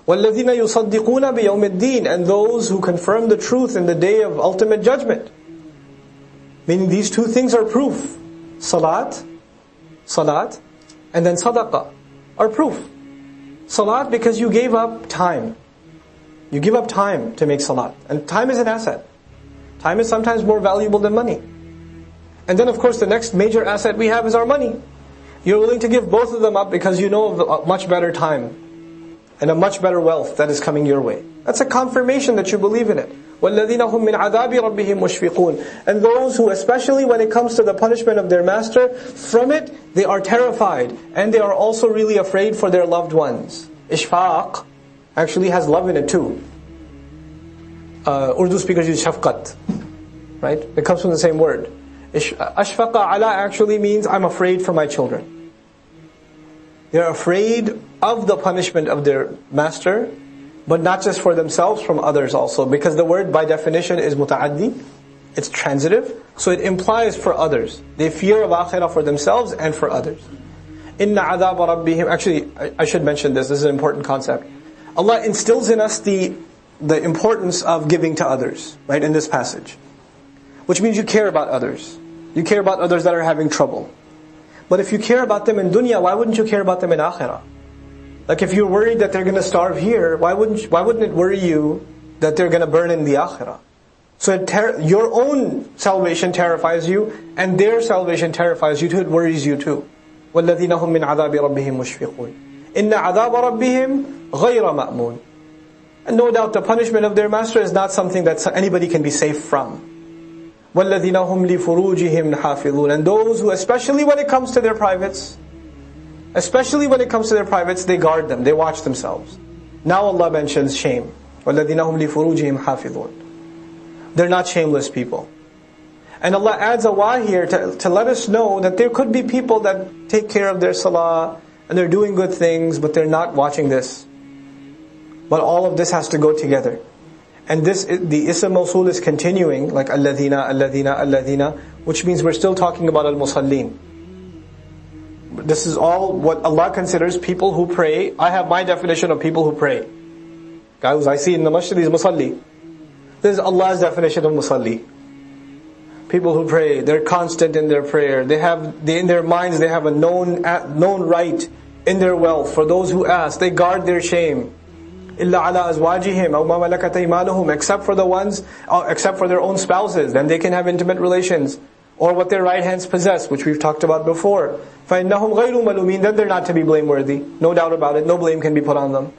وَالَّذِينَ يُصَدِّقُونَ بِيَوْمِ الدِّينِ, and those who confirm the truth in the day of ultimate judgment. Meaning these two things are proof. Salat, and then sadaqah are proof. Salat because you gave up time. You give up time to make salat. And time is an asset. Time is sometimes more valuable than money. And then of course the next major asset we have is our money. You're willing to give both of them up because you know of a much better time and a much better wealth that is coming your way. That's a confirmation that you believe in it. وَالَّذِينَ هُمْ مِنْ عَذَابِ رَبِّهِمْ مُشْفِقُونَ, and those who, especially when it comes to the punishment of their master, from it they are terrified, and they are also really afraid for their loved ones. Ishfaq actually has love in it too. Urdu speakers use shafqat, right? It comes from the same word. Ashfaqa ala actually means I'm afraid for my children. They're afraid of the punishment of their master, but not just for themselves, from others also. Because the word by definition is muta'addi, it's transitive, so it implies for others. They fear of akhirah for themselves and for others. Inna adhab rabbihim, actually I should mention this is an important concept. Allah instills in us the importance of giving to others, right, in this passage. Which means you care about others. You care about others that are having trouble. But if you care about them in dunya, why wouldn't you care about them in akhirah? Like if you're worried that they're going to starve here, why wouldn't it worry you that they're going to burn in the akhirah? So your own salvation terrifies you, and their salvation terrifies you too, it worries you too. وَالَّذِينَ هُمْ مِنْ عَذَابِ رَبِّهِمْ مُشْفِقُونَ إِنَّ عَذَابَ رَبِّهِمْ غَيْرَ مَأْمُونَ. And no doubt the punishment of their master is not something that anybody can be safe from. وَالَّذِينَ هُمْ لِفُرُوجِهِمْ حَافِظُونَ, and those who, especially when it comes to their privates, they guard them, they watch themselves. Now Allah mentions shame. وَالَّذِينَ هُمْ لِفُرُوجِهِمْ حَافِظُونَ. They're not shameless people. And Allah adds a why here to let us know that there could be people that take care of their salah, and they're doing good things, but they're not watching this. But all of this has to go together. And the ism mawsul is continuing, like alladhina, which means we're still talking about al-musallin. This is all what Allah considers people who pray. I have my definition of people who pray. Guys, I see in the masjid is musalli. This is Allah's definition of musalli. People who pray, they're constant in their prayer. In their minds they have a known right in their wealth. For those who ask, they guard their shame. إِلَّا عَلَىٰ أَزْوَاجِهِمْ أَوْ مَا مَلَكَتْ أَيْمَانُهُمْ, except for their own spouses, then they can have intimate relations. Or what their right hands possess, which we've talked about before. فَإِنَّهُمْ غَيْرُ مَلُومِينَ, then they're not to be blameworthy. No doubt about it, no blame can be put on them.